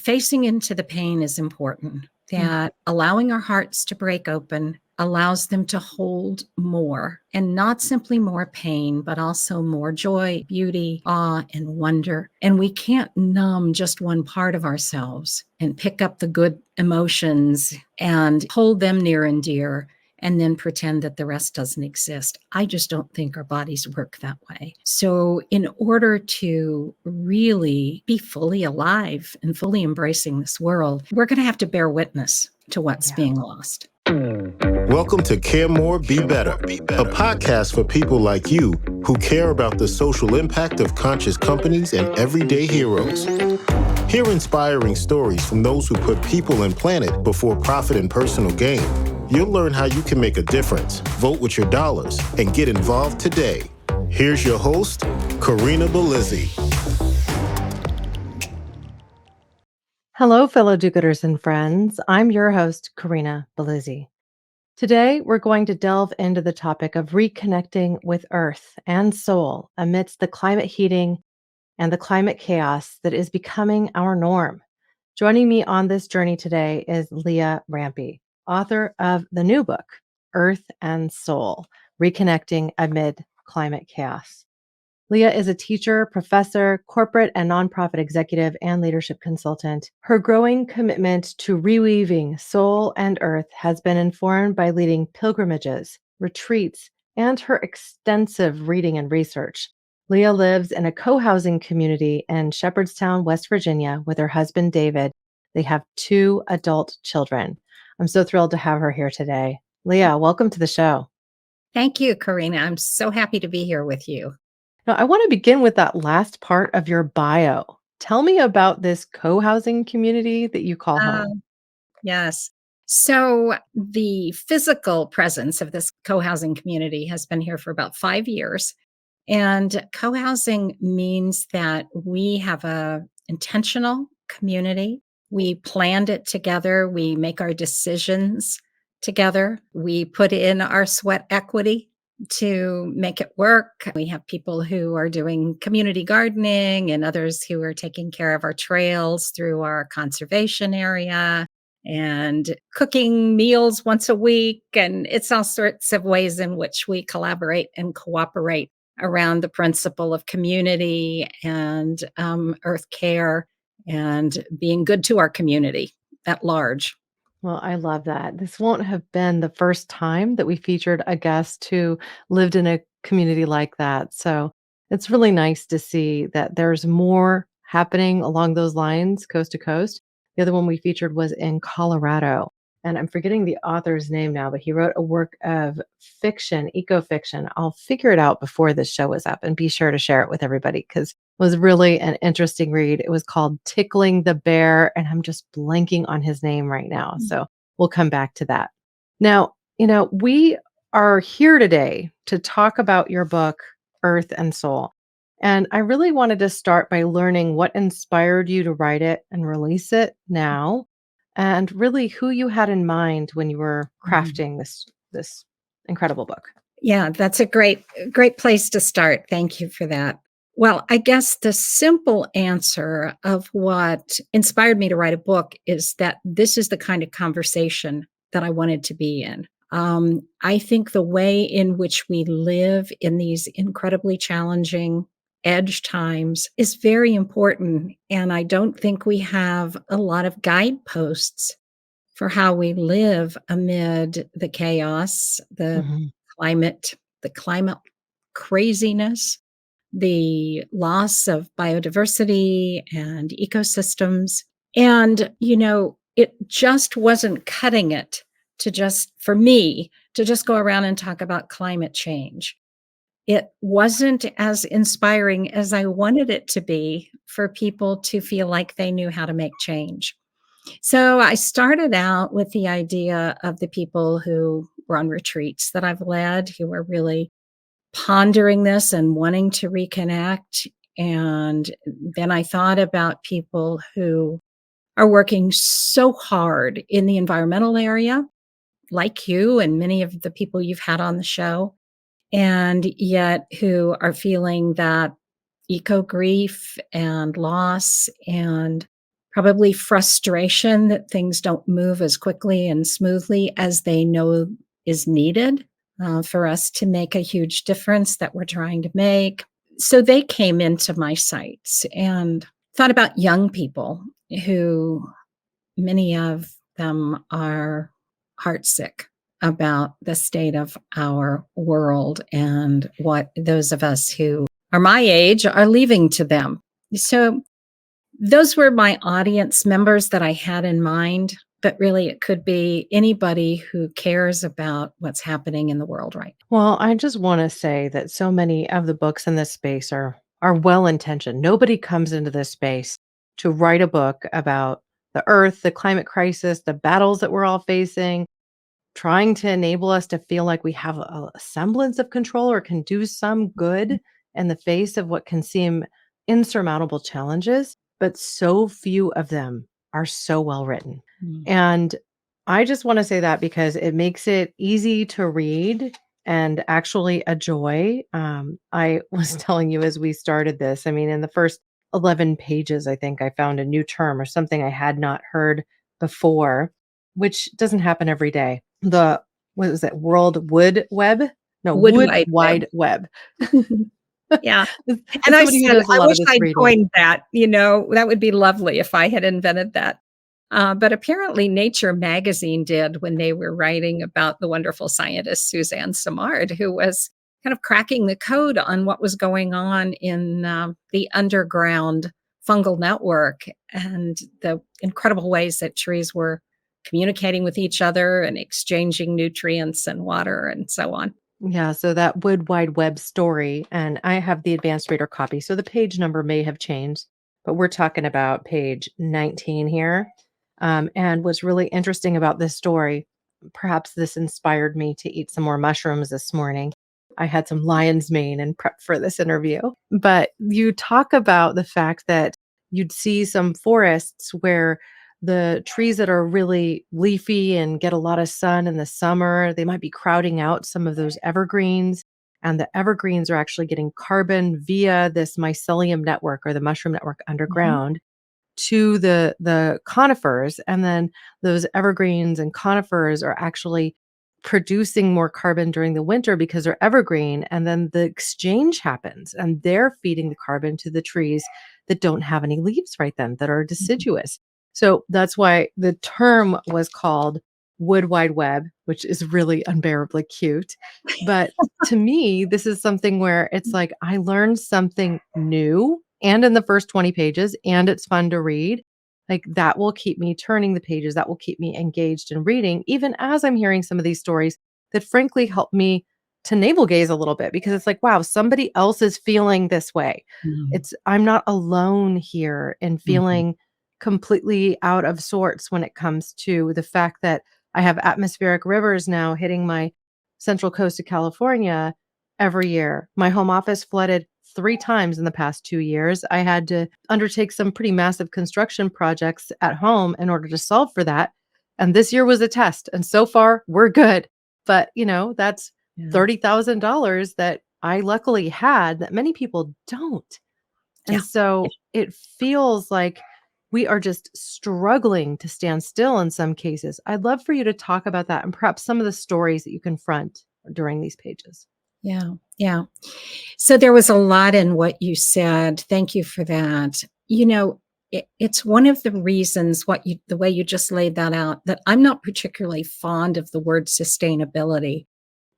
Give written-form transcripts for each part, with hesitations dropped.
facing into the pain is important, that allowing our hearts to break open allows them to hold more, and not simply more pain, but also more joy, beauty, awe, and wonder. And we can't numb just one part of ourselves and pick up the good emotions and hold them near and dear and then pretend that the rest doesn't exist. I just don't think our bodies work that way. So in order to really be fully alive and fully embracing this world, we're going to have to bear witness to what's being lost. Welcome to Care More, Be Better, a podcast for people like you who care about the social impact of conscious companies and everyday heroes. Hear inspiring stories from those who put people and planet before profit and personal gain. You'll learn how you can make a difference, vote with your dollars, and get involved today. Here's your host, Corinna Bellizzi. Hello, fellow do-gooders and friends. I'm your host, Corinna Bellizzi. Today, we're going to delve into the topic of reconnecting with Earth and soul amidst the climate heating and the climate chaos that is becoming our norm. Joining me on this journey today is Leah Rampy, author of the new book, Earth and Soul, Reconnecting Amid Climate Chaos. Leah is a teacher, professor, corporate and nonprofit executive, and leadership consultant. Her growing commitment to reweaving soul and earth has been informed by leading pilgrimages, retreats, and her extensive reading and research. Leah lives in a cohousing community in Shepherdstown, West Virginia, with her husband, David. They have 2 adult children. I'm so thrilled to have her here today. Leah, welcome to the show. Thank you, Corinna. I'm so happy to be here with you. Now, I want to begin with that last part of your bio. Tell me about this co-housing community that you call home. Yes. So the physical presence of this co-housing community has been here for about 5 years. And co-housing means that we have a intentional community. We planned it together. We make our decisions together. We put in our sweat equity to make it work. We have people who are doing community gardening and others who are taking care of our trails through our conservation area and cooking meals once a week. And it's all sorts of ways in which we collaborate and cooperate around the principle of community and earth care and being good to our community at large. Well, I love that. This won't have been the first time that we featured a guest who lived in a community like that. So it's really nice to see that there's more happening along those lines, coast to coast. The other one we featured was in Colorado. And I'm forgetting the author's name now, but he wrote a work of fiction, eco-fiction. I'll figure it out before this show is up and be sure to share it with everybody because was really an interesting read. It was called Tickling the Bear, and I'm just blanking on his name right now. So we'll come back to that. Now, we are here today to talk about your book, Earth and Soul. And I really wanted to start by learning what inspired you to write it and release it now, and really who you had in mind when you were crafting this incredible book. Yeah, that's a great place to start. Thank you for that. Well, I guess the simple answer of what inspired me to write a book is that this is the kind of conversation that I wanted to be in. I think the way in which we live in these incredibly challenging edge times is very important. And I don't think we have a lot of guideposts for how we live amid the chaos, the climate craziness, the loss of biodiversity and ecosystems. And, it just wasn't cutting it for me to just go around and talk about climate change. It wasn't as inspiring as I wanted it to be for people to feel like they knew how to make change. So I started out with the idea of the people who were on retreats that I've led, who were really pondering this and wanting to reconnect. And then I thought about people who are working so hard in the environmental area, like you and many of the people you've had on the show, and yet who are feeling that eco grief and loss and probably frustration that things don't move as quickly and smoothly as they know is needed for us to make a huge difference that we're trying to make. So they came into my sites and thought about young people who many of them are heartsick about the state of our world and what those of us who are my age are leaving to them. So those were my audience members that I had in mind, but really it could be anybody who cares about what's happening in the world right Well, I just want to say that so many of the books in this space are well intentioned. Nobody comes into this space to write a book about the earth, the climate crisis, the battles that we're all facing, trying to enable us to feel like we have a semblance of control or can do some now. good in the face of what can seem insurmountable challenges, but so few of them are so well written. Mhm. And I just want to say that because it makes it easy to read and actually a joy. I was telling you as we started this, I mean, in the first 11 pages, I think I found a new term or something I had not heard before, which doesn't happen every day. The what was it? World Wood Web? No, Wood Wood Wide Web. Wide Web. Yeah. As And as I somebody who said, does a I lot of wish this I'd reading. coined that, that would be lovely if I had invented that. But apparently Nature magazine did when they were writing about the wonderful scientist Suzanne Simard, who was kind of cracking the code on what was going on in the underground fungal network and the incredible ways that trees were communicating with each other and exchanging nutrients and water and so on. Yeah, so that Wood Wide Web story, and I have the advanced reader copy, so the page number may have changed, but we're talking about page 19 here. And what's really interesting about this story, perhaps this inspired me to eat some more mushrooms this morning. I had some lion's mane in prep for this interview, but you talk about the fact that you'd see some forests where the trees that are really leafy and get a lot of sun in the summer, they might be crowding out some of those evergreens. And the evergreens are actually getting carbon via this mycelium network or the mushroom network Mhm. underground to the conifers. And then those evergreens and conifers are actually producing more carbon during the winter because they're evergreen. And then the exchange happens and they're feeding the carbon to the trees that don't have any leaves right then, that are Mhm. deciduous. So that's why the term was called Wood Wide Web, which is really unbearably cute. But to me, this is something where it's like I learned something new and in the first 20 pages, and it's fun to read. Like that will keep me turning the pages, that will keep me engaged in reading, even as I'm hearing some of these stories that frankly help me to navel gaze a little bit because it's like, wow, somebody else is feeling this way. Mhm. I'm not alone here in Mhm. feeling completely out of sorts when it comes to the fact that I have atmospheric rivers now hitting my central coast of California every year. My home office flooded 3 times in the past 2 years. I had to undertake some pretty massive construction projects at home in order to solve for that, and this year was a test, and so far, we're good. But, that's Yeah. $30,000 that I luckily had that many people don't. And Yeah. so it feels like we are just struggling to stand still in some cases. I'd love for you to talk about that and perhaps some of the stories that you confront during these pages. Yeah. Yeah. So there was a lot in what you said. Thank you for that. It's one of the reasons the way you just laid that out, that I'm not particularly fond of the word sustainability.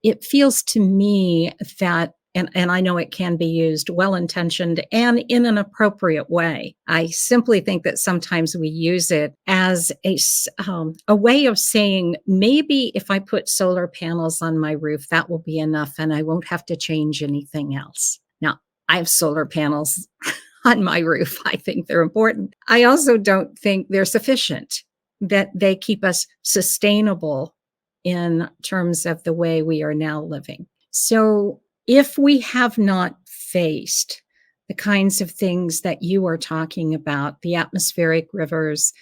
It feels to me that, and I know it can be used well intentioned and in an appropriate way. I simply think that sometimes we use it as a way of saying, maybe if I put solar panels on my roof, that will be enough and I won't have to change anything else. Now, I have solar panels on my roof. I think they're important. I also don't think they're sufficient, that they keep us sustainable in terms of the way we are now living. So, if we have not faced the kinds of things that you are talking about, the atmospheric rivers,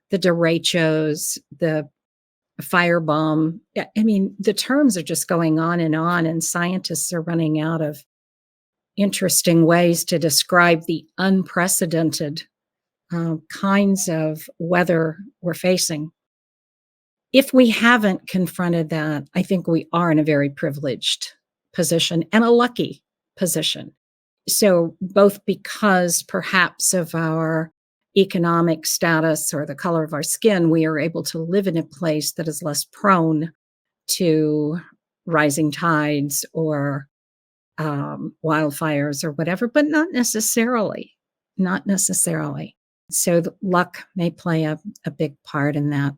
the derechos, the firebomb, I mean, the terms are just going on, and scientists are running out of interesting ways to describe the unprecedented kinds of weather we're facing. If we haven't confronted that, I think we are in a very privileged position and a lucky position. So, both because perhaps of our economic status or the color of our skin, we are able to live in a place that is less prone to rising tides or wildfires or whatever, but not necessarily. Not necessarily. So, the luck may play a big part in that.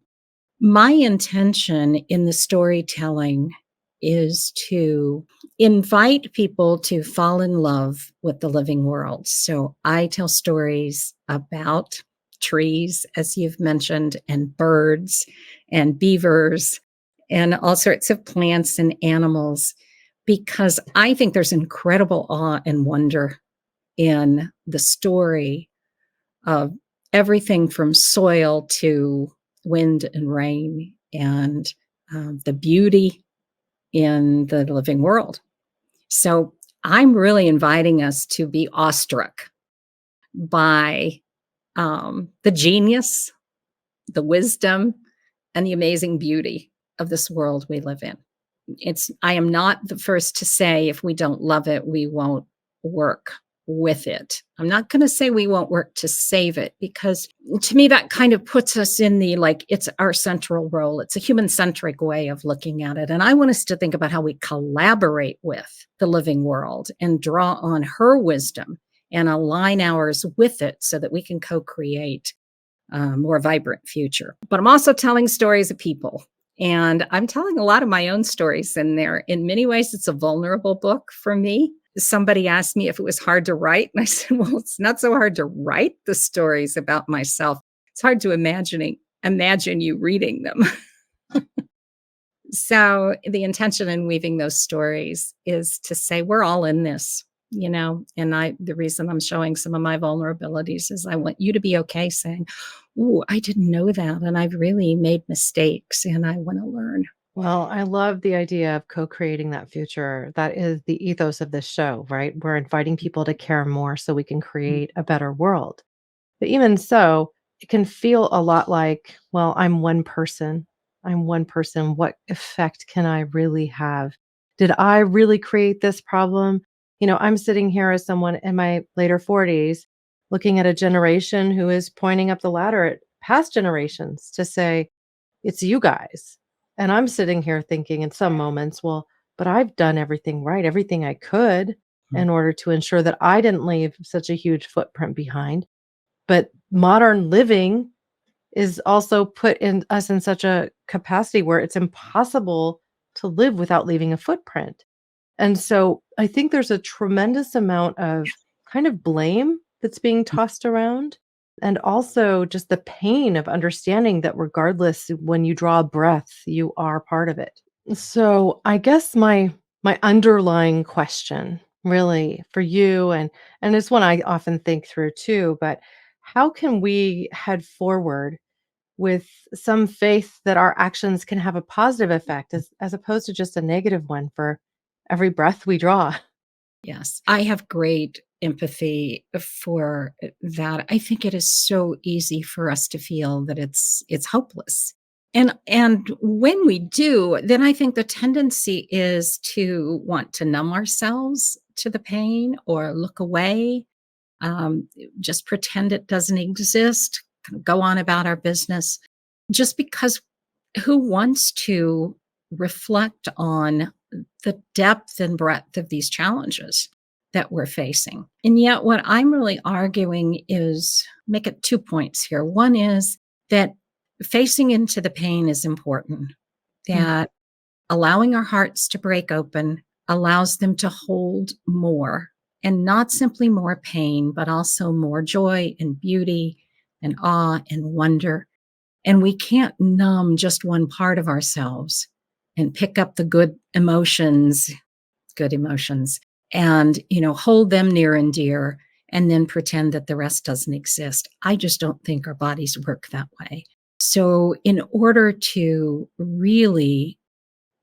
My intention in the storytelling is to invite people to fall in love with the living world. So I tell stories about trees, as you've mentioned, and birds and beavers and all sorts of plants and animals, because I think there's incredible awe and wonder in the story of everything from soil to wind and rain and the beauty in the living world. So I'm really inviting us to be awestruck by the genius, the wisdom, and the amazing beauty of this world we live in. I am not the first to say if we don't love it, we won't work with it. I'm not going to say we won't work to save it, because to me that kind of puts us in the, like, it's our central role. It's a human centric way of looking at it. And I want us to think about how we collaborate with the living world and draw on her wisdom and align ours with it so that we can co-create a more vibrant future. But I'm also telling stories of people. And I'm telling a lot of my own stories in there. In many ways, it's a vulnerable book for me. Somebody asked me if it was hard to write. And I said, well, it's not so hard to write the stories about myself. It's hard to imagine you reading them. So the intention in weaving those stories is to say we're all in this, and the reason I'm showing some of my vulnerabilities is I want you to be okay saying, ooh, I didn't know that. And I've really made mistakes and I want to learn. Well, I love the idea of co-creating that future. That is the ethos of this show, right? We're inviting people to care more so we can create a better world. But even so, it can feel a lot like, well, I'm one person. I'm one person. What effect can I really have? Did I really create this problem? I'm sitting here as someone in my later 40s looking at a generation who is pointing up the ladder at past generations to say, it's you guys. And I'm sitting here thinking in some moments, well, but I've done everything right, everything I could in order to ensure that I didn't leave such a huge footprint behind. But modern living is also put in us in such a capacity where it's impossible to live without leaving a footprint. And so I think there's a tremendous amount of kind of blame that's being tossed around. And also just the pain of understanding that regardless, when you draw a breath, you are part of it. So I guess my underlying question really for you, and it's one I often think through too, but how can we head forward with some faith that our actions can have a positive effect as opposed to just a negative one for every breath we draw? Yes, I have great empathy for that. I think it is so easy for us to feel that it's hopeless. And when we do, then I think the tendency is to want to numb ourselves to the pain or look away, um, just pretend it doesn't exist, go on about our business, just because who wants to reflect on the depth and breadth of these challenges that we're facing? And yet, what I'm really arguing is make it 2 points here. One is that facing into the pain is important, Mm. that allowing our hearts to break open allows them to hold more, and not simply more pain, but also more joy and beauty and awe and wonder. And we can't numb just one part of ourselves and pick up the good emotions, and, hold them near and dear and then pretend that the rest doesn't exist. I just don't think our bodies work that way. So in order to really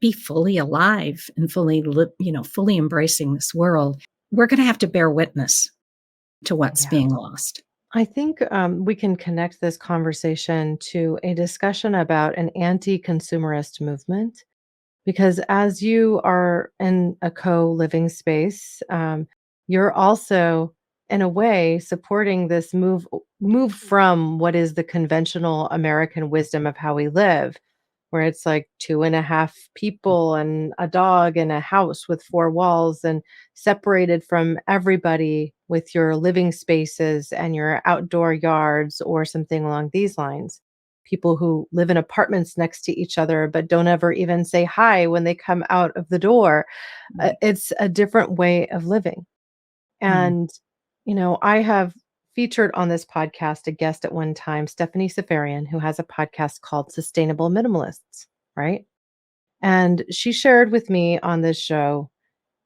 be fully alive and fully embracing this world, we're going to have to bear witness to what's Yeah. being lost. I think we can connect this conversation to a discussion about an anti-consumerist movement. Because as you are in a co-living space, you're also, in a way, supporting this move from what is the conventional American wisdom of how we live, where it's like two and a half people and a dog in a house with four walls and separated from everybody with your living spaces and your outdoor yards or something along these lines. People who live in apartments next to each other but don't ever even say hi when they come out of the door. Right. It's a different way of living. Mm. And, I have featured on this podcast a guest at one time, Stephanie Safarian, who has a podcast called Sustainable Minimalists, right? And she shared with me on this show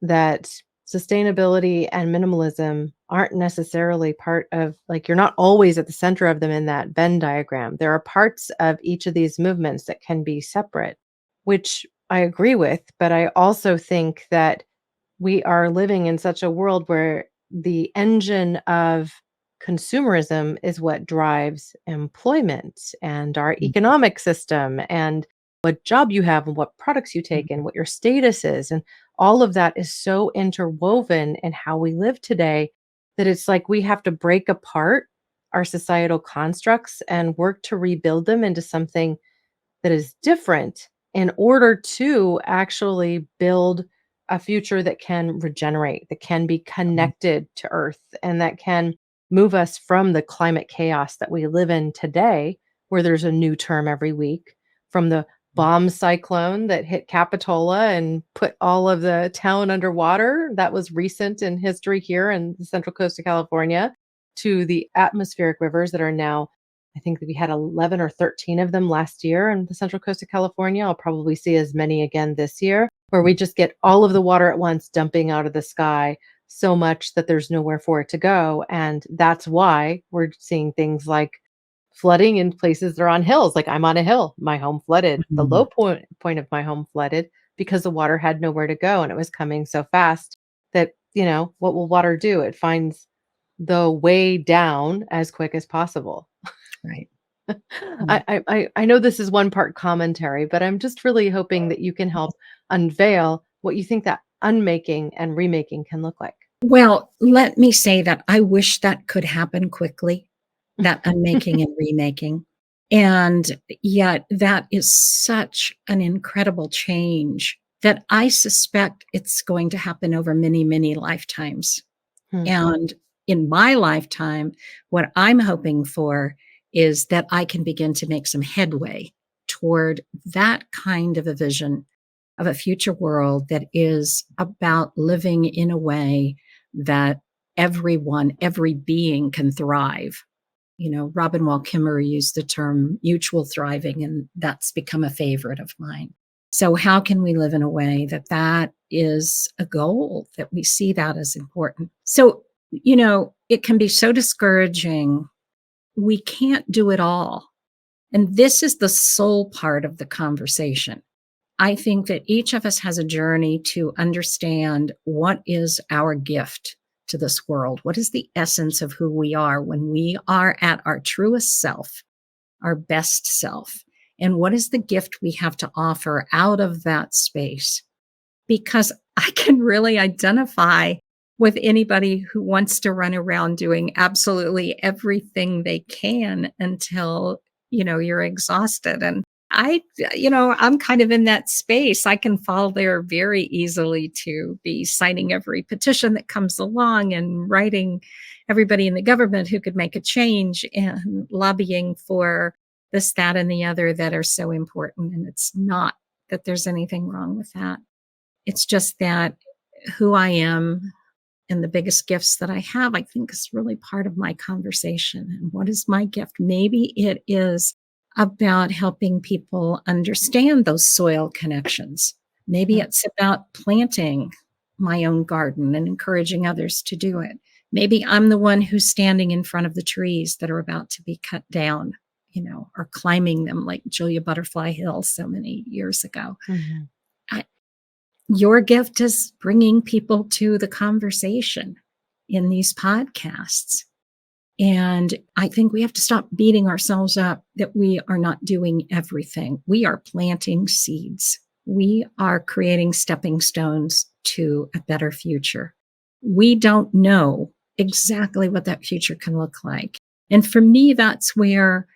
that sustainability and minimalism aren't necessarily part of, like, you're not always at the center of them in that Venn diagram. There are parts of each of these movements that can be separate, which I agree with. But I also think that we are living in such a world where the engine of consumerism is what drives employment and our Mm. economic system and what job you have and what products you take Mm. and what your status is. And all of that is so interwoven in how we live today that it's like we have to break apart our societal constructs and work to rebuild them into something that is different in order to actually build a future that can regenerate, that can be Mm. connected to Earth, and that can move us from the climate chaos that we live in today, where there's a new term every week, from the bomb cyclone that hit Capitola and put all of the town underwater. That was recent in history here in the central coast of California, to the atmospheric rivers that are now, I think that we had 11 or 13 of them last year in the central coast of California. I'll probably see as many again this year, where we just get all of the water at once dumping out of the sky so much that there's nowhere for it to go. And that's why we're seeing things like flooding in places that are on hills. Like, I'm on a hill, my home flooded. The Mm. low point of my home flooded because the water had nowhere to go and it was coming so fast that, what will water do? It finds the way down as quick as possible. Right. Mm. I know this is one part commentary, but I'm just really hoping that you can help unveil what you think that unmaking and remaking can look like. Well, let me say that I wish that could happen quickly, that unmaking and remaking. And yet, that is such an incredible change that I suspect it's going to happen over many, many lifetimes. Hmm. And in my lifetime, what I'm hoping for is that I can begin to make some headway toward that kind of a vision of a future world that is about living in a way that everyone, every being can thrive. Robin Wall Kimmerer used the term mutual thriving, and that's become a favorite of mine. So, how can we live in a way that that is a goal, that we see that as important? So, it can be so discouraging. We can't do it all. And this is the soul part of the conversation. I think that each of us has a journey to understand what is our gift to this world. What is the essence of who we are when we are at our truest self, our best self? And what is the gift we have to offer out of that space? Because I can really identify with anybody who wants to run around doing absolutely everything they can until, you're exhausted. And I'm kind of in that space. I can fall there very easily to be signing every petition that comes along and writing everybody in the government who could make a change and lobbying for this, that, and the other that are so important. And it's not that there's anything wrong with that. It's just that who I am and the biggest gifts that I have, I think, is really part of my conversation. And what is my gift? Maybe it is about helping people understand those soil connections. Maybe Hmm. it's about planting my own garden and encouraging others to do it. Maybe I'm the one who's standing in front of the trees that are about to be cut down, or climbing them like Julia Butterfly Hill so many years ago. Mhm. Your gift is bringing people to the conversation in these podcasts. And I think we have to stop beating ourselves up that we are not doing everything. We are planting seeds. We are creating stepping stones to a better future. We don't know exactly what that future can look like. And for me, that's where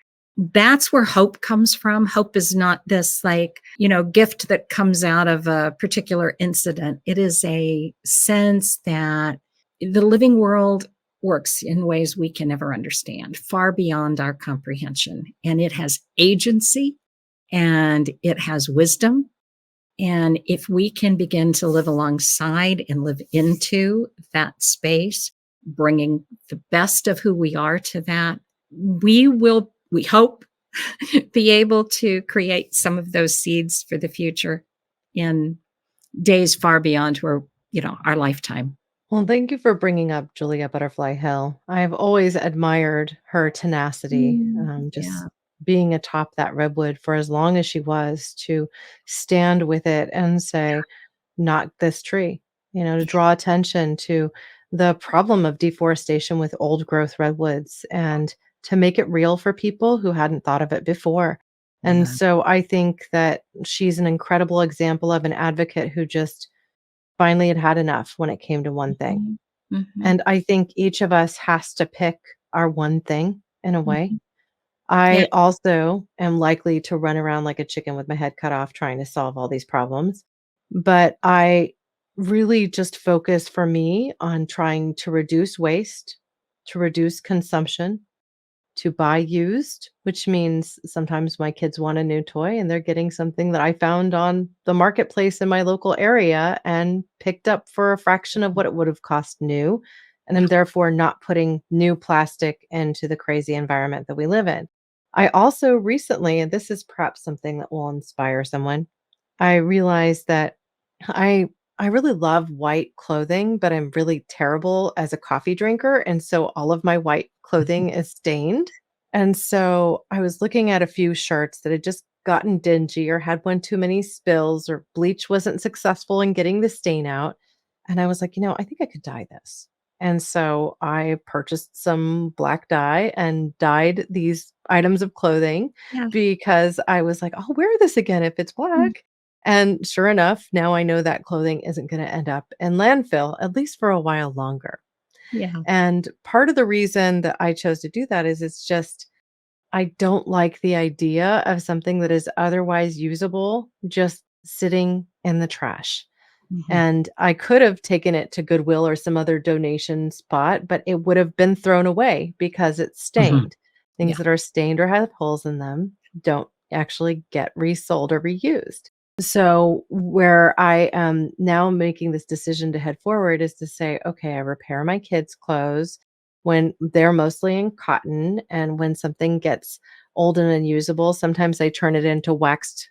hope comes from. Hope is not this gift that comes out of a particular incident. It is a sense that the living world works in ways we can never understand, far beyond our comprehension. And it has agency and it has wisdom. And if we can begin to live alongside and live into that space, bringing the best of who we are to that, we hope, be able to create some of those seeds for the future in days far beyond our lifetime. Well, thank you for bringing up Julia Butterfly Hill. I've always admired her tenacity, just Yeah. being atop that redwood for as long as she was, to stand with it and say, not this tree, to draw attention to the problem of deforestation with old growth redwoods and to make it real for people who hadn't thought of it before. And Yeah. so I think that she's an incredible example of an advocate who just finally had had enough when it came to one thing. Mhm. Mhm. And I think each of us has to pick our one thing in a way. Mhm. Yeah. I also am likely to run around like a chicken with my head cut off trying to solve all these problems. But I really just focus for me on trying to reduce waste, to reduce consumption, to buy used, which means sometimes my kids want a new toy and they're getting something that I found on the marketplace in my local area and picked up for a fraction of what it would have cost new. And I'm Yeah. therefore not putting new plastic into the crazy environment that we live in. I also recently, and this is perhaps something that will inspire someone, I realized that I I really love white clothing, but I'm really terrible as a coffee drinker, and so all of my white clothing is stained. And so I was looking at a few shirts that had just gotten dingy or had one too many spills or bleach wasn't successful in getting the stain out. And I was like, I think I could dye this. And so I purchased some black dye and dyed these items of clothing Yeah. because I was like, I'll wear this again if it's Mm. black. And sure enough, now I know that clothing isn't going to end up in landfill, at least for a while longer. Yeah. And part of the reason that I chose to do that is it's just, I don't like the idea of something that is otherwise usable just sitting in the trash. Mhm. And I could have taken it to Goodwill or some other donation spot, but it would have been thrown away because it's Mhm. stained. Things Yeah. that are stained or have holes in them don't actually get resold or reused. So, where I am now making this decision to head forward is to say, okay, I repair my kids' clothes when they're mostly in cotton. And when something gets old and unusable, sometimes I turn it into waxed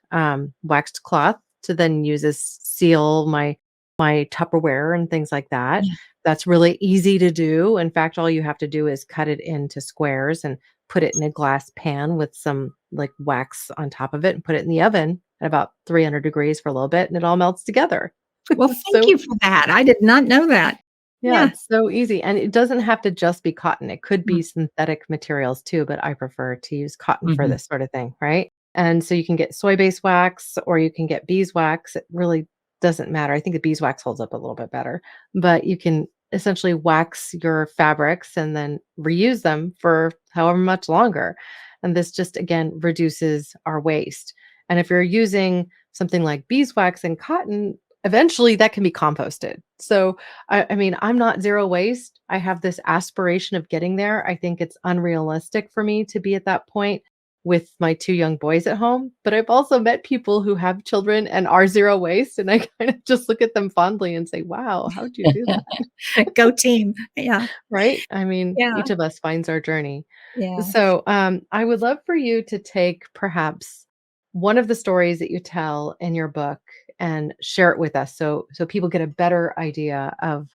cloth to then use as seal my Tupperware and things like that. Yeah. That's really easy to do. In fact, all you have to do is cut it into squares and put it in a glass pan with some like wax on top of it and put it in the oven at about 300 degrees for a little bit and it all melts together. Well, It's thank so you for that. I did not know that. yeah, Yeah. it's so easy. And it doesn't have to just be cotton. It could Mm. be synthetic materials too, but I prefer to use cotton for Mhm. this sort of thing, right? And so you can get soy-based wax or you can get beeswax. It really doesn't matter. I think the beeswax holds up a little bit better, but you can essentially wax your fabrics and then reuse them for however much longer. And this just again reduces our waste. And if you're using something like beeswax and cotton, eventually that can be composted. So I mean, I'm not zero waste. I have this aspiration of getting there. I think it's unrealistic for me to be at that point with my 2 young boys at home, but I've also met people who have children and are zero waste, and I kind of just look at them fondly and say, "Wow, how'd you do that?" Go team. Yeah. Right? I mean, Yeah. each of us finds our journey. Yeah. So, I would love for you to take perhaps one of the stories that you tell in your book and share it with us so people get a better idea of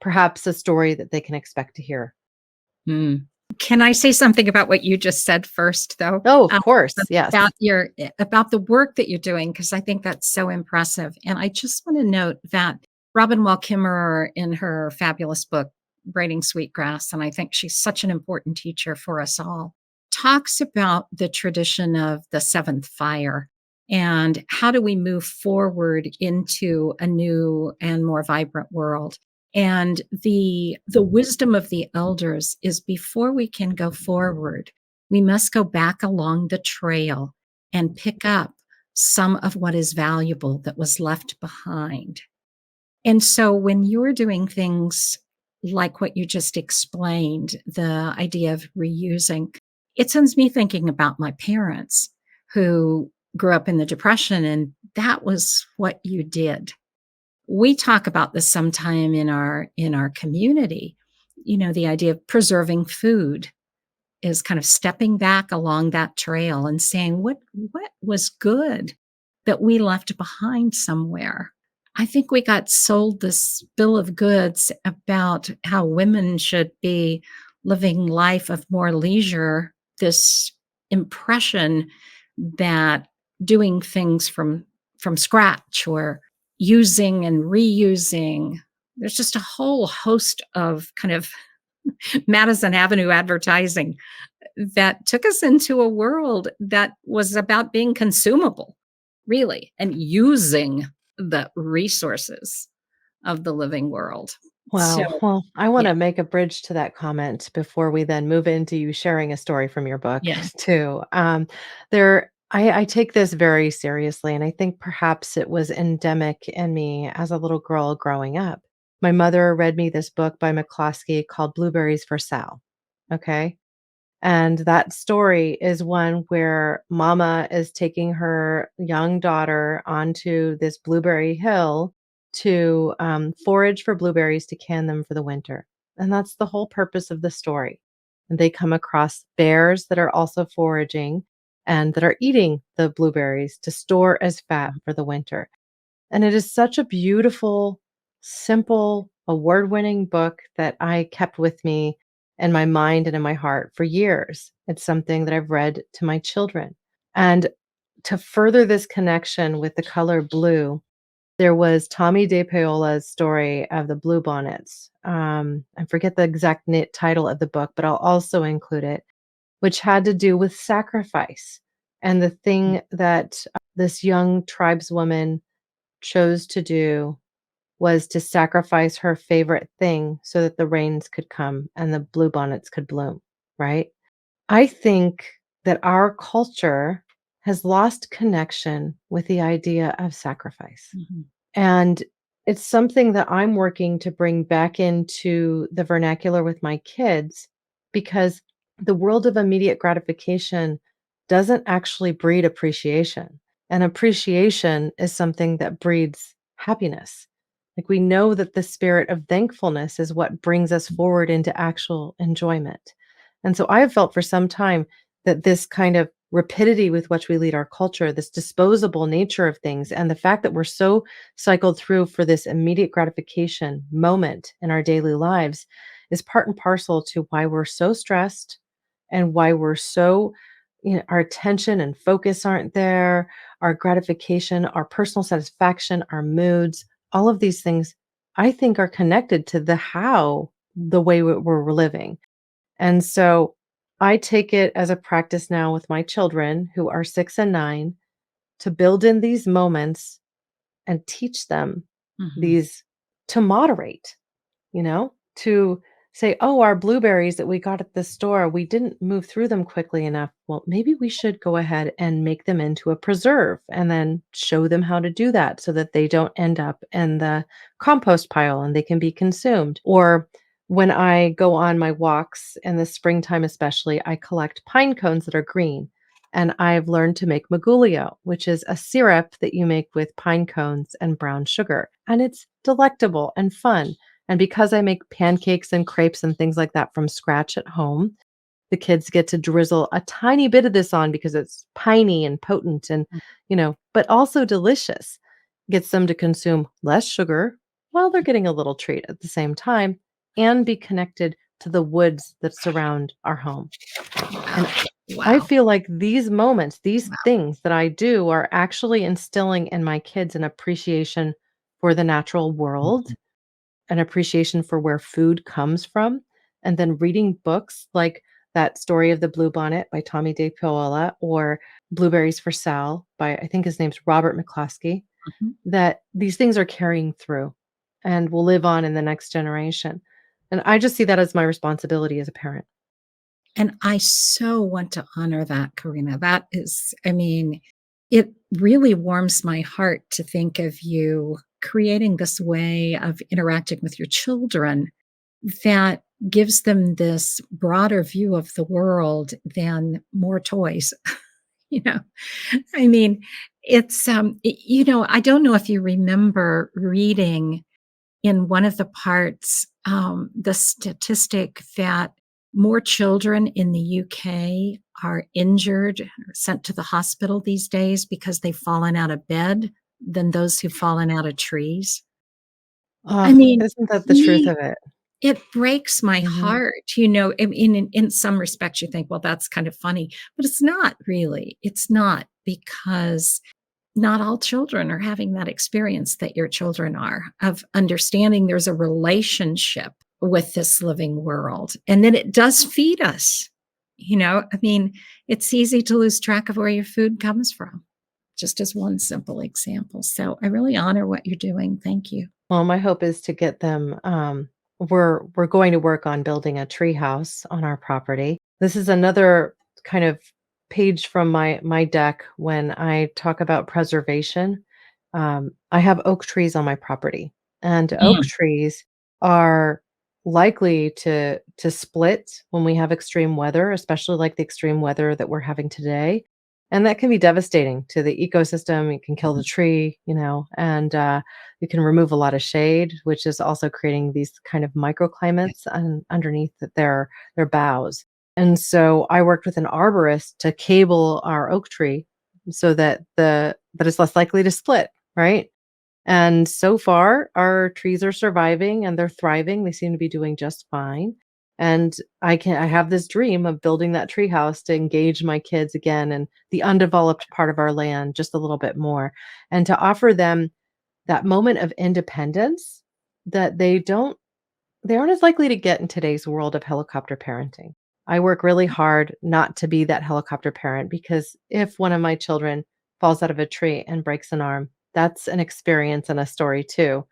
perhaps a story that they can expect to hear. Mm. Can I say something about what you just said first, though? Oh, of Um, course. Yes. about the work that you're doing, because I think that's so impressive. And I just want to note that Robin Wall Kimmerer, in her fabulous book, braiding sweetgrass, and I think she's such an important teacher for us all, talks about the tradition of the seventh fire and how do we move forward into a new and more vibrant world. And the wisdom of the elders is before we can go forward, we must go back along the trail and pick up some of what is valuable that was left behind. And so when you're doing things like what you just explained, the idea of reusing, it sends me thinking about my parents who grew up in the Depression, and that was what you did. We talk about this sometime in our community. The idea of preserving food is kind of stepping back along that trail and saying, what was good that we left behind somewhere? I think we got sold this bill of goods about how women should be living life of more leisure, this impression that doing things from scratch or using and reusing, there's just a whole host of kind of Madison Avenue advertising that took us into a world that was about being consumable, really, and using the resources of the living world. So, Wow. Well, I want yeah, to make a bridge to that comment before we then move into you sharing a story from your book yeah. too. I take this very seriously, and I think perhaps it was endemic in me as a little girl growing up. My mother read me this book by McCloskey called Blueberries for Sal. Okay. And that story is one where mama is taking her young daughter onto this blueberry hill to forage for blueberries to can them for the winter. And that's the whole purpose of the story. And they come across bears that are also foraging and that are eating the blueberries to store as fat for the winter. And it is such a beautiful, simple, award-winning book that I kept with me in my mind and in my heart for years. It's something that I've read to my children. And to further this connection with the color blue, there was Tommy De Paola's story of the bluebonnets. I forget the exact title of the book, but I'll also include it, which had to do with sacrifice and the thing that this young tribeswoman chose to do was to sacrifice her favorite thing so that the rains could come and the bluebonnets could bloom, right? I think that our culture has lost connection with the idea of sacrifice. Mhm. And it's something that I'm working to bring back into the vernacular with my kids because the world of immediate gratification doesn't actually breed appreciation. And appreciation is something that breeds happiness. Like we know that the spirit of thankfulness is what brings us forward into actual enjoyment. And so I have felt for some time that this kind of rapidity with which we lead our culture, this disposable nature of things, and the fact that we're so cycled through for this immediate gratification moment in our daily lives is part and parcel to why we're so stressed and why we're so, our attention and focus aren't there, our gratification, our personal satisfaction, our moods, all of these things, I think are connected to the way we're living. And so I take it as a practice now with my children who are 6 and 9 to build in these moments and teach them Mhm. these to moderate, to say, oh, our blueberries that we got at the store, we didn't move through them quickly enough. Well, maybe we should go ahead and make them into a preserve and then show them how to do that so that they don't end up in the compost pile and they can be consumed. Or when I go on my walks in the springtime, especially, I collect pine cones that are green. And I've learned to make magulio, which is a syrup that you make with pine cones and brown sugar. And it's delectable and fun. And because I make pancakes and crepes and things like that from scratch at home, the kids get to drizzle a tiny bit of this on because it's piney and potent and, but also delicious. Gets them to consume less sugar while they're getting a little treat at the same time and be connected to the woods that surround our home. Wow. And I Wow. feel like these moments, these Wow. things that I do are actually instilling in my kids an appreciation for the natural world an appreciation for where food comes from, and then reading books like that story of the Bluebonnet by Tommy De Paola or Blueberries for Sal by I think his name's Robert McCloskey, Mhm. that these things are carrying through and will live on in the next generation. And I just see that as my responsibility as a parent. And I so want to honor that, Corinna. That is, I mean, it really warms my heart to think of you creating this way of interacting with your children that gives them this broader view of the world than more toys. You know, I mean, I don't know if you remember reading in one of the parts, the statistic that more children in the UK are injured or sent to the hospital these days because they've fallen out of bed than those who've fallen out of trees. I Oh, mean, isn't that the truth we of it? it breaks my Mhm. heart, I mean, in some respects, you think, "Well, that's kind of funny," but it's not really. It's not because not all children are having that experience that your children are of understanding there's a relationship with this living world and then it does feed us. I mean, it's easy to lose track of where your food comes from, just as one simple example. So I really honor what you're doing. Thank you. Well, my hope is to get them, we're going to work on building a tree house on our property. This is another kind of page from my deck when I talk about preservation. I have oak trees on my property, and oak Mm. trees are likely to split when we have extreme weather, especially like the extreme weather that we're having today. And that can be devastating to the ecosystem. It can kill the tree, and you can remove a lot of shade, which is also creating these kind of microclimates underneath their boughs. And so I worked with an arborist to cable our oak tree so that it's less likely to split, right? And so far, our trees are surviving and they're thriving. They seem to be doing just fine. And I have this dream of building that tree house to engage my kids again in the undeveloped part of our land just a little bit more, and to offer them that moment of independence that they aren't as likely to get in today's world of helicopter parenting. I work really hard not to be that helicopter parent because if one of my children falls out of a tree and breaks an arm, that's an experience and a story too.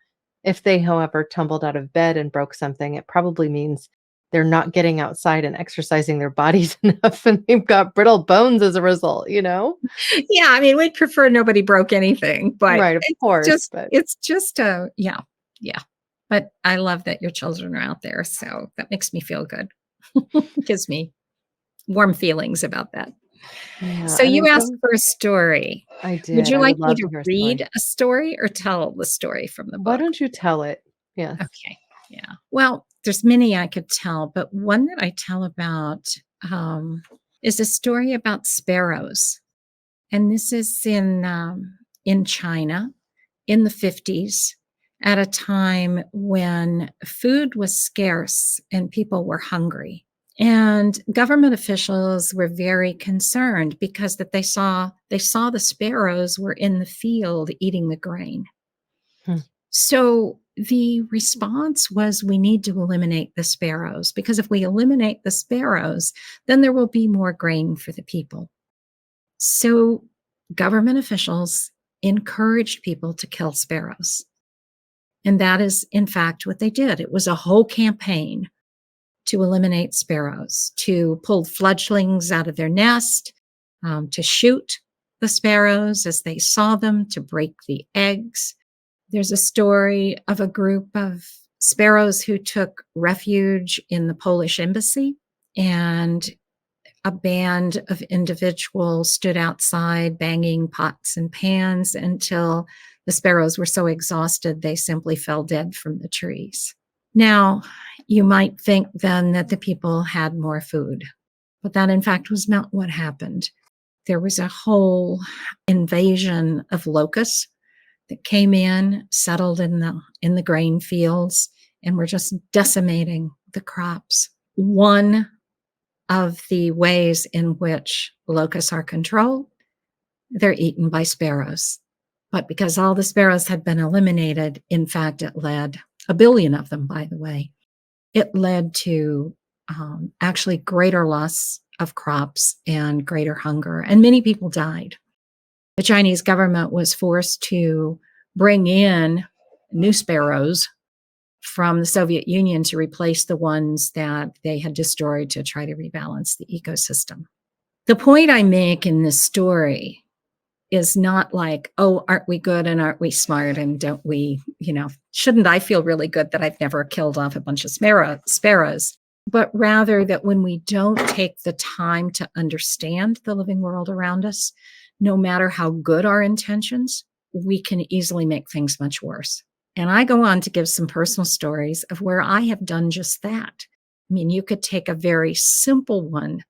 If they, however, tumbled out of bed and broke something, it probably means they're not getting outside and exercising their bodies enough and they've got brittle bones as a result, you know? Yeah, I mean, we'd prefer nobody broke anything, but Right, of course, but it's just a yeah, yeah. But I love that your children are out there, so that makes me feel good. Gives me warm feelings about that. yeah, So and you in asked some for a story. I Would did. you I like would me love to to hear a read story. a story or tell the story from the Why book? don't you tell it? Yes. Okay, yeah. Well, there's many I could tell, but one that I tell about, um, is a story about sparrows. And this is in China in the 50s at a time when food was scarce and people were hungry. And government officials were very concerned because that they saw the sparrows were in the field eating the grain. Hmm. So the response was we need to eliminate the sparrows because if we eliminate the sparrows, then there will be more grain for the people. So government officials encouraged people to kill sparrows. And that is, in fact, what they did. It was a whole campaign to eliminate sparrows, to pull fledglings out of their nest, to shoot the sparrows as they saw them, to break the eggs. There's a story of a group of sparrows who took refuge in the Polish embassy, and a band of individuals stood outside banging pots and pans until the sparrows were so exhausted they simply fell dead from the trees. Now, you might think then that the people had more food, but that in fact was not what happened. There was a whole invasion of locusts that came in, settled in the grain fields, and were just decimating the crops. One of the ways in which locusts are controlled, they're eaten by sparrows. But because all the sparrows had been eliminated, in fact, it led a billion of them, by the way, it led to actually greater loss of crops and greater hunger, and many people died. The Chinese government was forced to bring in new sparrows from the Soviet Union to replace the ones that they had destroyed to try to rebalance the ecosystem. The point I make in this story is not like, oh, aren't we good and aren't we smart and don't we, shouldn't I feel really good that I've never killed off a bunch of sparrows? But rather that when we don't take the time to understand the living world around us, no matter how good our intentions, we can easily make things much worse. And I go on to give some personal stories of where I have done just that. I mean, you could take a very simple one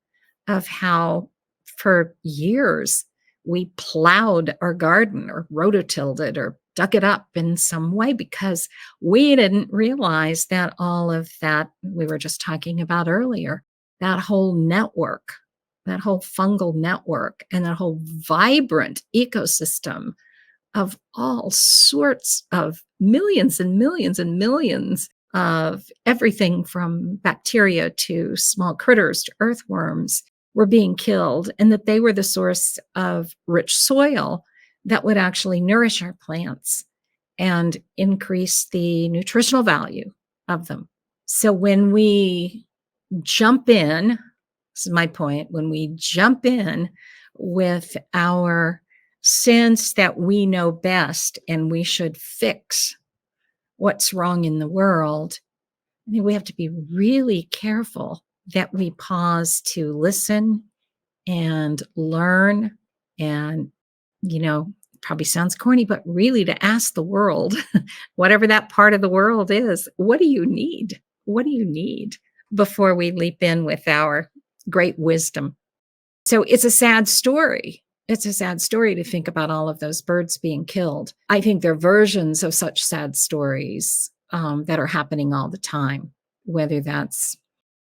of how for years we plowed our garden or rototilled it or dug it up in some way because we didn't realize that all of that we were just talking about earlier, that whole network, that whole fungal network, and that whole vibrant ecosystem of all sorts of millions and millions and millions of everything from bacteria to small critters to earthworms were being killed, and that they were the source of rich soil that would actually nourish our plants and increase the nutritional value of them. So when we jump in, this is my point, when we jump in with our sense that we know best and we should fix what's wrong in the world, I think we have to be really careful that we pause to listen and learn and, probably sounds corny, but really to ask the world, whatever that part of the world is, what do you need? What do you need before we leap in with our great wisdom? So it's a sad story. It's a sad story to think about all of those birds being killed. I think there are versions of such sad stories that are happening all the time, whether that's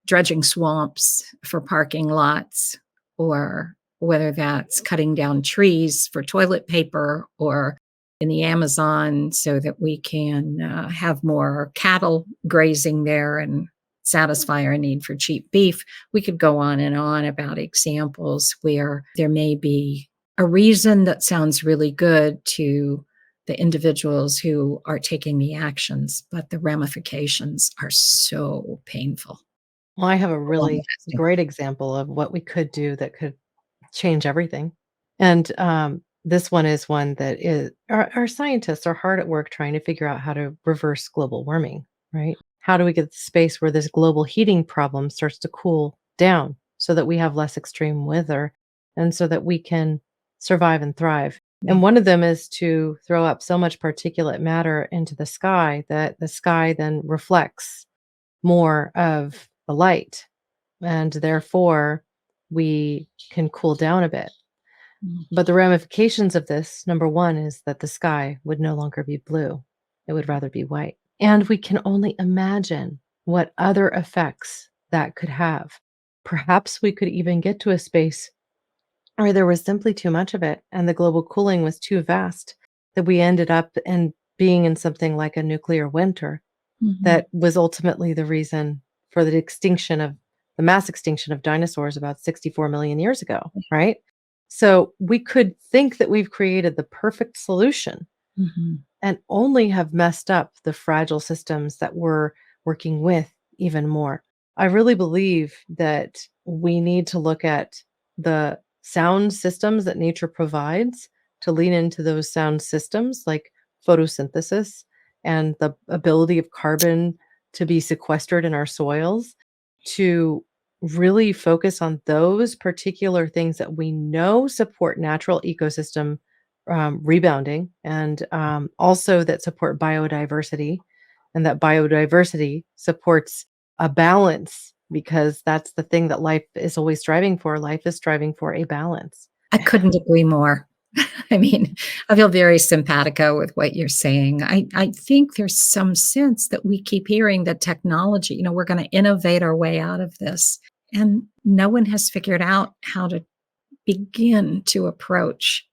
dredging swamps for parking lots, or whether that's cutting down trees for toilet paper, or in the Amazon so that we can have more cattle grazing there and satisfy our need for cheap beef. We could go on and on about examples where there may be a reason that sounds really good to the individuals who are taking the actions, but the ramifications are so painful. Well, I have a really great example of what we could do that could change everything. And this one is one that is our scientists are hard at work trying to figure out how to reverse global warming, right? How do we get the space where this global heating problem starts to cool down so that we have less extreme weather and so that we can survive and thrive? And one of them is to throw up so much particulate matter into the sky that the sky then reflects more of the light, and therefore we can cool down a bit. But the ramifications of this, number one, is that the sky would no longer be blue. It would rather be white. And we can only imagine what other effects that could have. Perhaps we could even get to a space where there was simply too much of it and the global cooling was too vast that we ended up being in something like a nuclear winter that was ultimately the reason for the mass extinction of dinosaurs about 64 million years ago, right? So we could think that we've created the perfect solution and only have messed up the fragile systems that we're working with even more. I really believe that we need to look at the sound systems that nature provides to lean into those sound systems like photosynthesis and the ability of carbon to be sequestered in our soils, to really focus on those particular things that we know support natural ecosystem rebounding, and also that support biodiversity, and that biodiversity supports a balance, because that's the thing that life is always striving for. Life is striving for a balance. I couldn't agree more. I mean, I feel very simpatico with what you're saying. I think there's some sense that we keep hearing that technology, we're going to innovate our way out of this. And no one has figured out how to begin to approach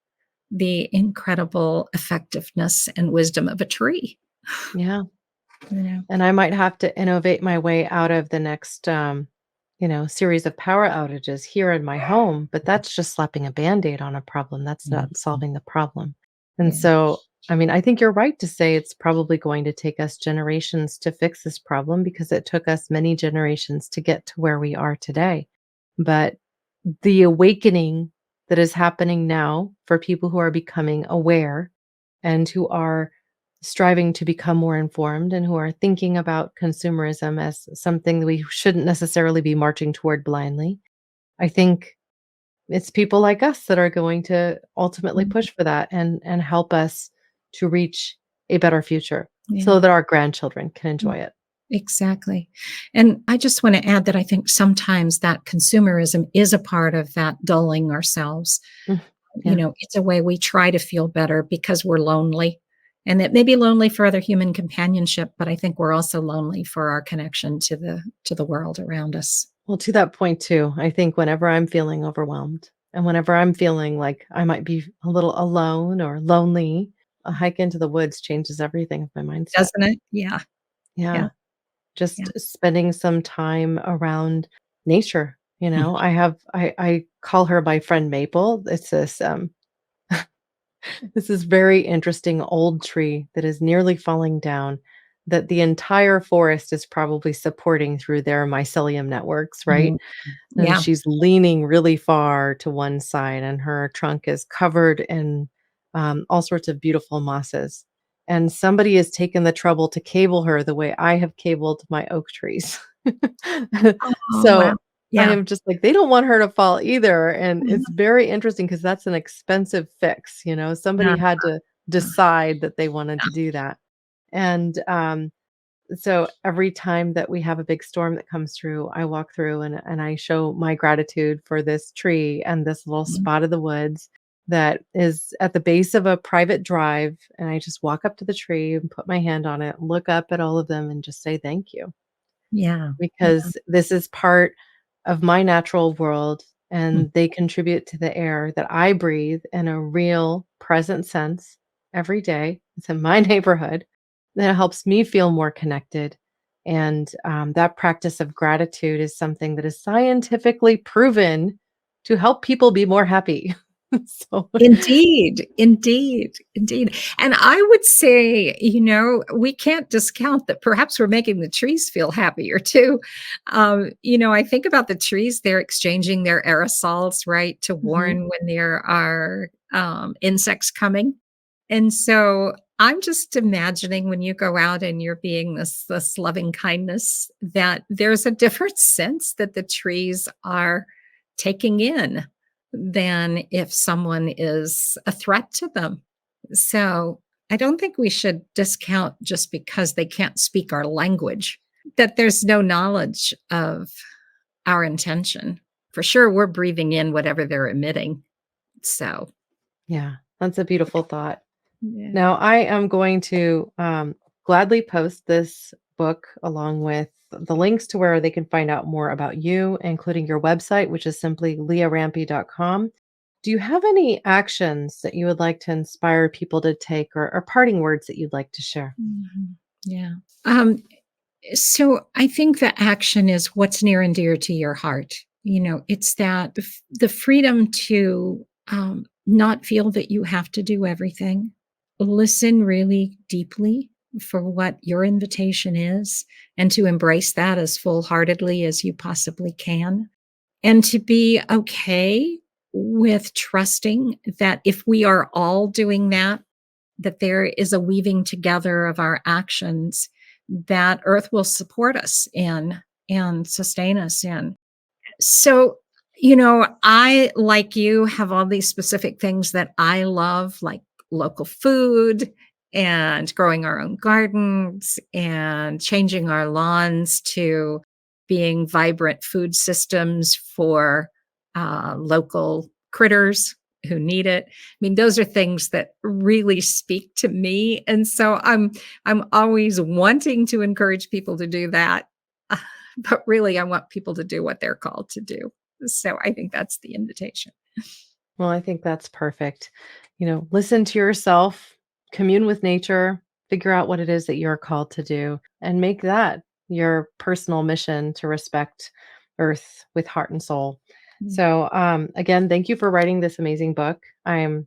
the incredible effectiveness and wisdom of a tree. Yeah. You know? And I might have to innovate my way out of the next, series of power outages here in my home, but that's just slapping a Band-Aid on a problem. That's Mhm. not solving the problem. And Yeah. so, I mean, I think you're right to say it's probably going to take us generations to fix this problem because it took us many generations to get to where we are today. But the awakening that is happening now for people who are becoming aware and who are striving to become more informed and who are thinking about consumerism as something that we shouldn't necessarily be marching toward blindly. I think it's people like us that are going to ultimately Mhm. push for that and help us to reach a better future Yeah. so that our grandchildren can enjoy it. Exactly. And I just want to add that I think sometimes that consumerism is a part of that dulling ourselves. Mm, yeah. It's a way we try to feel better because we're lonely. And it may be lonely for other human companionship, but I think we're also lonely for our connection to the world around us. Well, to that point too, I think whenever I'm feeling overwhelmed and whenever I'm feeling like I might be a little alone or lonely, a hike into the woods changes everything of my mindset. Doesn't it? Yeah. Yeah. Yeah. Yeah. Just spending some time around nature. Mhm. I call her my friend Maple. It's this very interesting old tree that is nearly falling down that the entire forest is probably supporting through their mycelium networks, right? Mhm. And Yeah. she's leaning really far to one side, and her trunk is covered in all sorts of beautiful mosses. And somebody has taken the trouble to cable her the way I have cabled my oak trees. Oh, wow. So I Yeah. am just like, they don't want her to fall either. And Mhm. it's very interesting because that's an expensive fix. Somebody Yeah. had to decide that they wanted to do that. And so every time that we have a big storm that comes through, I walk through and I show my gratitude for this tree and this little Mhm. spot of the woods that is at the base of a private drive. And I just walk up to the tree and put my hand on it, look up at all of them and just say thank you Yeah. Yeah. because this is part of my natural world Mm. and they contribute to the air that I breathe in a real present sense every day. It's in my neighborhood that helps me feel more connected. And that practice of gratitude is something that is scientifically proven to help people be more happy. So, Indeed, indeed, indeed. And I would say, we can't discount that perhaps we're making the trees feel happier too. I think about the trees, they're exchanging their aerosols, right, to mhm, warn when there are insects coming. And so I'm just imagining when you go out and you're being this loving kindness, that there's a different sense that the trees are taking in than if someone is a threat to them. So I don't think we should discount just because they can't speak our language, that there's no knowledge of our intention. For sure, we're breathing in whatever they're emitting. So, yeah, that's a beautiful thought. yeah. Now, I am going to gladly post this book along with the links to where they can find out more about you, including your website, which is simply leahrampy.com. Do you have any actions that you would like to inspire people to take or parting words that you'd like to share? Mhm. Yeah. Um, so I think the action is what's near and dear to your heart. It's that the freedom to not feel that you have to do everything. Listen really deeply for what your invitation is and to embrace that as full heartedly as you possibly can. And to be okay with trusting that if we are all doing that, that there is a weaving together of our actions that earth will support us in and sustain us in. So, I, like you, have all these specific things that I love, like local food and growing our own gardens and changing our lawns to being vibrant food systems for local critters who need it. I mean, those are things that really speak to me, and so I'm always wanting to encourage people to do that. But really, I want people to do what they're called to do. So I think that's the invitation. Well, I think that's perfect. Listen to yourself, commune with nature, figure out what it is that you're called to do, and make that your personal mission to respect Earth with heart and soul. Mm. So, again, thank you for writing this amazing book. I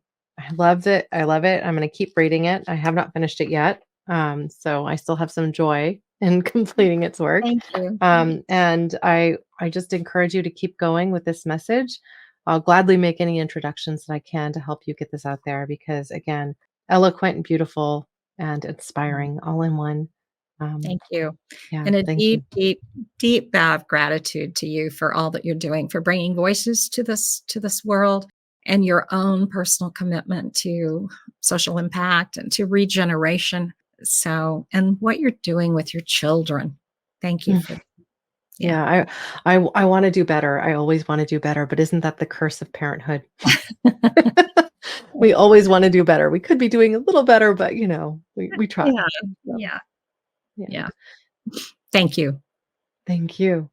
loved it. I love it. I'm going to keep reading it. I have not finished it yet. So I still have some joy in completing its work. Thank you. And I just encourage you to keep going with this message. I'll gladly make any introductions that I can to help you get this out there because, again, eloquent and beautiful and inspiring all in one. Thank you. Yeah, And a thank you. deep, deep, deep bow of gratitude to you for all that you're doing, for bringing voices to this world, and your own personal commitment to social impact and to regeneration. So, and what you're doing with your children. Thank you for, yeah. Yeah, I want to do better. I always want to do better, but isn't that the curse of parenthood? We always want to do better. We could be doing a little better, but we try. Yeah. So, Yeah. yeah. Yeah. Thank you. Thank you.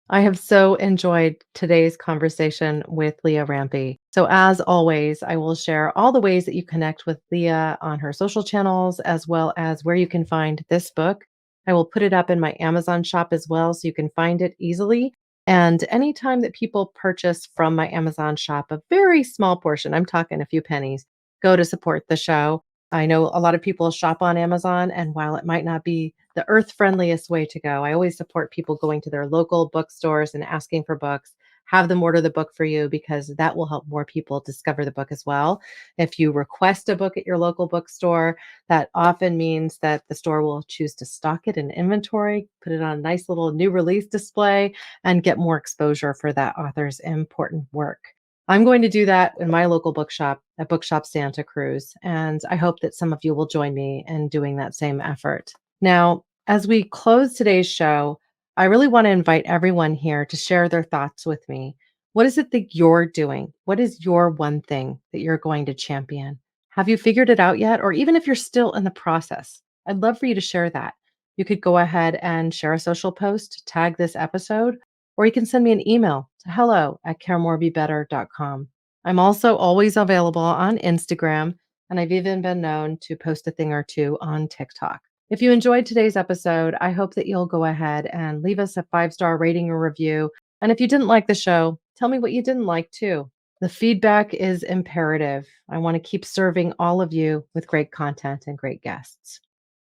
I have so enjoyed today's conversation with Leah Rampy. So, as always, I will share all the ways that you connect with Leah on her social channels, as well as where you can find this book. I will put it up in my Amazon shop as well, so you can find it easily. And anytime that people purchase from my Amazon shop, a very small portion, I'm talking a few pennies, go to support the show. I know a lot of people shop on Amazon, and while it might not be the earth friendliest way to go, I always support people going to their local bookstores and asking for books. Have them order the book for you because that will help more people discover the book as well. If you request a book at your local bookstore, that often means that the store will choose to stock it in inventory, put it on a nice little new release display, and get more exposure for that author's important work. I'm going to do that in my local bookshop at Bookshop Santa Cruz, and I hope that some of you will join me in doing that same effort. Now, as we close today's show, I really want to invite everyone here to share their thoughts with me. What is it that you're doing? What is your one thing that you're going to champion? Have you figured it out yet? Or even if you're still in the process, I'd love for you to share that. You could go ahead and share a social post, tag this episode, or you can send me an email to hello@caremorebebetter.com. I'm also always available on Instagram, and I've even been known to post a thing or two on TikTok. If you enjoyed today's episode, I hope that you'll go ahead and leave us a 5-star rating or review. And if you didn't like the show, tell me what you didn't like too. The feedback is imperative. I want to keep serving all of you with great content and great guests.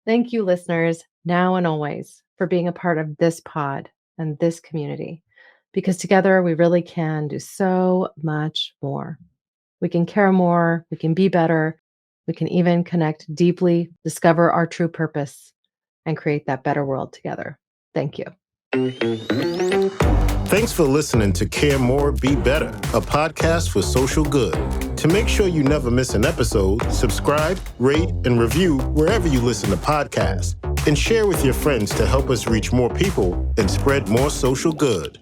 Thank you, listeners, now and always, for being a part of this pod and this community, because together we really can do so much more. We can care more, we can be better, we can even connect deeply, discover our true purpose, and create that better world together. Thank you. Thanks for listening to Care More, Be Better, a podcast for social good. To make sure you never miss an episode, subscribe, rate, and review wherever you listen to podcasts, and share with your friends to help us reach more people and spread more social good.